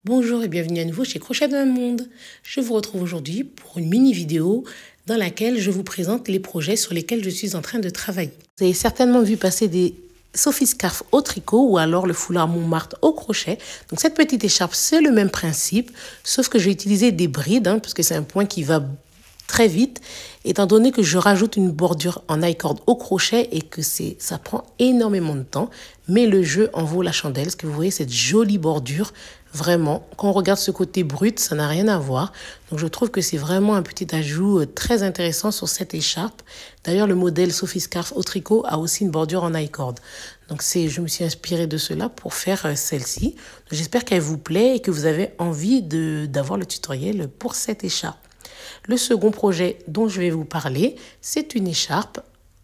Bonjour et bienvenue à nouveau chez Crochet d'un Monde. Je vous retrouve aujourd'hui pour une mini vidéo dans laquelle je vous présente les projets sur lesquels je suis en train de travailler. Vous avez certainement vu passer des Sophie Scarf au tricot ou alors le foulard Montmartre au crochet. Donc cette petite écharpe, c'est le même principe, sauf que j'ai utilisé des brides parce que c'est un point qui va très vite, étant donné que je rajoute une bordure en I-cord au crochet et que ça prend énormément de temps, mais le jeu en vaut la chandelle. Parce que vous voyez cette jolie bordure, vraiment, quand on regarde ce côté brut, ça n'a rien à voir. Donc je trouve que c'est vraiment un petit ajout très intéressant sur cette écharpe. D'ailleurs, le modèle Sophie Scarf au tricot a aussi une bordure en I-cord. Donc je me suis inspirée de cela pour faire celle-ci. J'espère qu'elle vous plaît et que vous avez envie d'avoir le tutoriel pour cette écharpe. Le second projet dont je vais vous parler, c'est une écharpe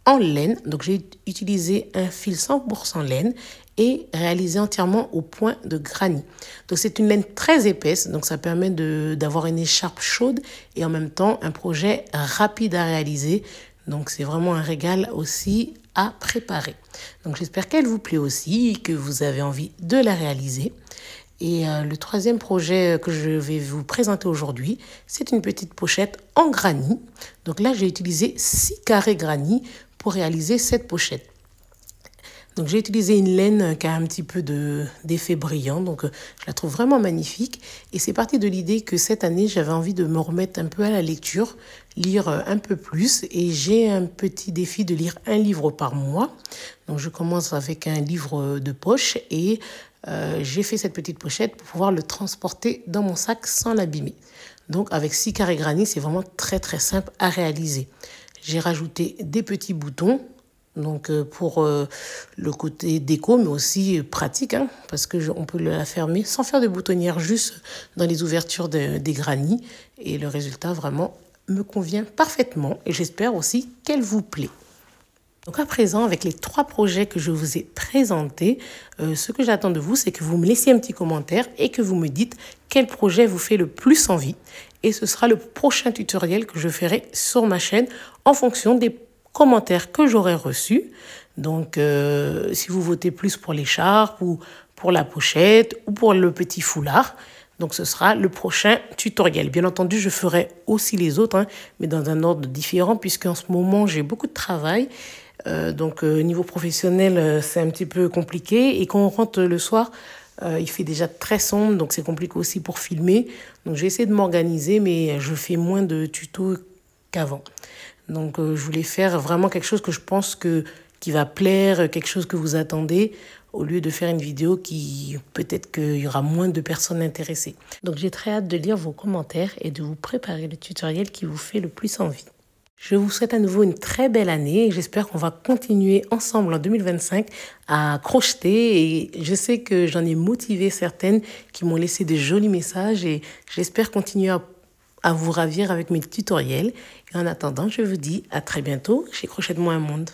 en laine. Donc j'ai utilisé un fil 100% laine et réalisé entièrement au point de granit. Donc c'est une laine très épaisse, donc ça permet d'avoir une écharpe chaude et en même temps un projet rapide à réaliser. Donc c'est vraiment un régal aussi à préparer. Donc j'espère qu'elle vous plaît aussi et que vous avez envie de la réaliser. Et le troisième projet que je vais vous présenter aujourd'hui, c'est une petite pochette en granit. Donc là, j'ai utilisé 6 carrés granit pour réaliser cette pochette. Donc j'ai utilisé une laine qui a un petit peu d'effet brillant, donc je la trouve vraiment magnifique. Et c'est parti de l'idée que cette année, j'avais envie de me remettre un peu à la lecture, lire un peu plus. Et j'ai un petit défi de lire un livre par mois. Donc je commence avec un livre de poche et j'ai fait cette petite pochette pour pouvoir le transporter dans mon sac sans l'abîmer. Donc avec 6 carrés granit, c'est vraiment très simple à réaliser. J'ai rajouté des petits boutons. Donc pour le côté déco, mais aussi pratique, parce que on peut la fermer sans faire de boutonnière, juste dans les ouvertures des granits. Et le résultat vraiment me convient parfaitement et j'espère aussi qu'elle vous plaît. Donc à présent, avec les 3 projets que je vous ai présentés, ce que j'attends de vous, c'est que vous me laissiez un petit commentaire et que vous me dites quel projet vous fait le plus envie. Et ce sera le prochain tutoriel que je ferai sur ma chaîne en fonction des commentaires que j'aurai reçus. Donc si vous votez plus pour l'écharpe ou pour la pochette ou pour le petit foulard, donc ce sera le prochain tutoriel. Bien entendu, je ferai aussi les autres, mais dans un ordre différent puisqu'en ce moment, j'ai beaucoup de travail. Donc niveau professionnel, c'est un petit peu compliqué. Et quand on rentre le soir, il fait déjà très sombre, donc c'est compliqué aussi pour filmer. Donc j'ai essayé de m'organiser, mais je fais moins de tutos qu'avant. Donc je voulais faire vraiment quelque chose que je pense qui va plaire, quelque chose que vous attendez, au lieu de faire une vidéo qui peut-être qu'il y aura moins de personnes intéressées. Donc j'ai très hâte de lire vos commentaires et de vous préparer le tutoriel qui vous fait le plus envie. Je vous souhaite à nouveau une très belle année et j'espère qu'on va continuer ensemble en 2025 à crocheter. Et je sais que j'en ai motivé certaines qui m'ont laissé de jolis messages et j'espère continuer à vous ravir avec mes tutoriels. Et en attendant, je vous dis à très bientôt chez Crochet de moi un monde.